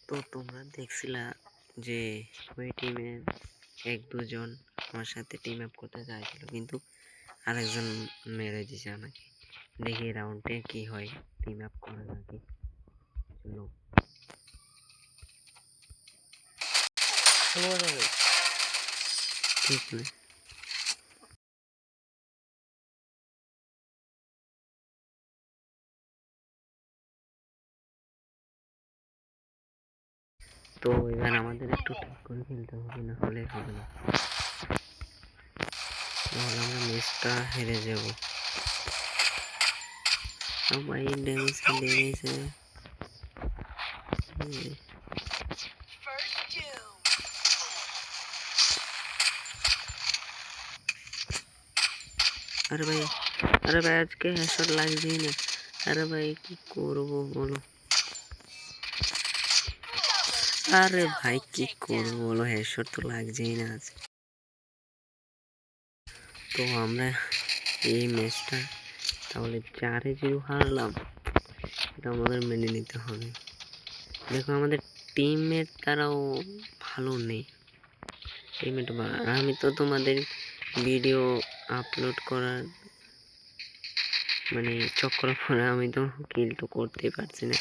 তো তোমরা দেখছিলা যে ওই টিমের এক দুজন আমার সাথে টিম আপ করতে চাইছিল, কিন্তু আরেকজন মেরে দিয়েছে আমাকে। দেখি রাউন্ডে কি হয়, টিম আপ করে নাকি। চলো ঠিক নেই। তো এবার আমাদের একটু ঠিক করে খেলতে হবে, না হলে হবে না, নাহলে আমরা ম্যাচটা হেরে যাব। ভাই ড্যামেজ দিয়েছে। अरे भाई आज के हेडशॉट লাগছেই না। अरे भाई কি করব বলো, अरे भाई কি করব বলো, হেডশট তো লাগছেই না আজ। তো আমরা এই ম্যাচটা তাহলে 4-0 হারলাম, এটা আমাদের মেনে নিতে হবে। দেখো আমাদের টিমমেট তারাও ভালো নেই, টিমমেট আমি তো তোমাদের ভিডিও আপলোড করার মানে চক্কর পরে আমি তো কিল তো করতেই পারছি না,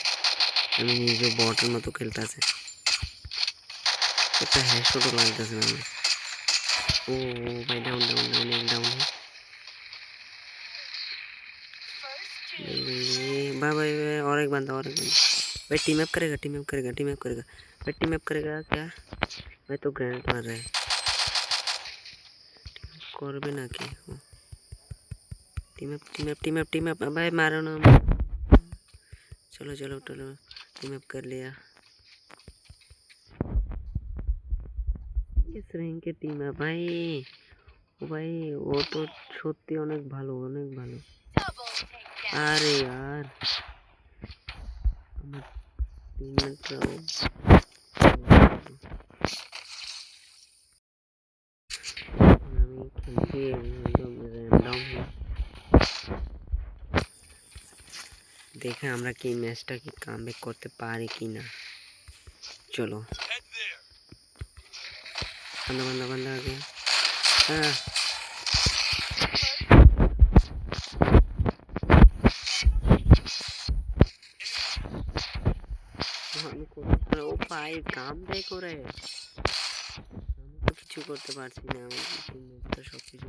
আমি নিজে বটের মতো খেলতেছে, একটা হেডশটও লাগতেছে না। ओ भाई डाउन डाउन डाउन एक डाउन है भाई भाई और एक बंदा भाई टीम अप करेगा भाई टीम अप करेगा क्या भाई, तो ग्रेनेड मार रहा है, करबे ना कि टीम अप भाई मारो ना, चलो चलो चलो टीम अप कर लिया। किस रैंक के टीम है भाई, ओ भाई वो तो সত্যি অনেক ভালো অনেক ভালো। আরে यार আমার টিমমেটরাও আমি খেলছি একদম র্যান্ডম। দেখে আমরা কি ম্যাচটা কি কামব্যাক করতে পারি কিনা। চলো बंदा बंदा बंदा आ गया। हाँ ও ভাই কামব্যাক করে, আমি তো কিছু করতে পারছি না, আমার টিমমেট তো সব কিছু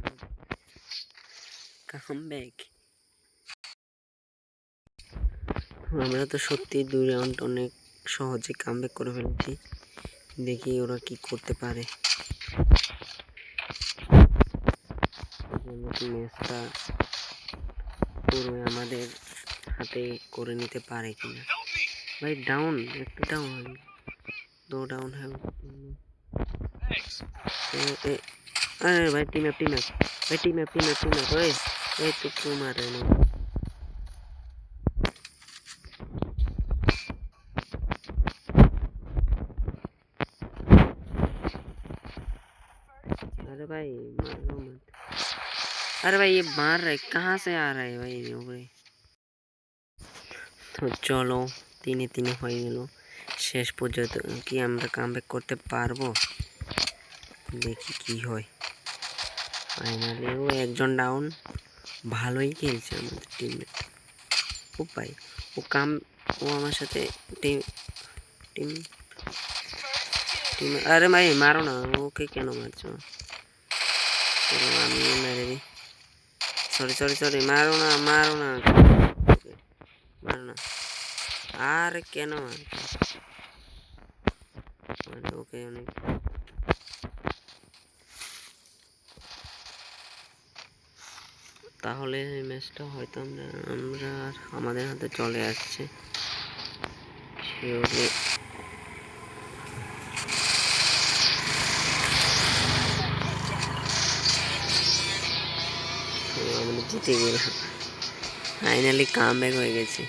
কামব্যাক। আমরা তো সত্যি 2 রাউন্ড অনেক সহজে কামব্যাক করে ফেলেছি, দেখি ওরা কি করতে পারে। ম্যাচটা পুরো আমাদের হাতে করে নিতে পারে কিনা। भाई डाउन एक डाउन 2 डाउन है। अरे भाई टीम अप ओए ओए तू क्यों मार रहे हो। अरे भाई मारो मत, अरे भाई ये मार रहे कहाँ से आ रहा है भाई ऊपर। तो चलो 3-3 হয়ে গেল, শেষ পর্যন্ত কি আমরা কামব্যাক করতে পারবো, দেখি কি হয়। ফাইনালি ও একজন ডাউন, ভালোই খেলছে আমাদের টিমমেট। ও ভাই ও আমার সাথে টিম টিম টিম আরে ভাই মারো না, ওকে কেন মারছো, আমি মেরে দিই। সরি মারো না মারো না আরে কেন ওকে অনেক। তাহলে এই ম্যাচটা হয়তো আমরা আমাদের হাতে চলে আসছে। আমরা জিতে গেলাম, ফাইনালি কামব্যাক হয়ে গেছে।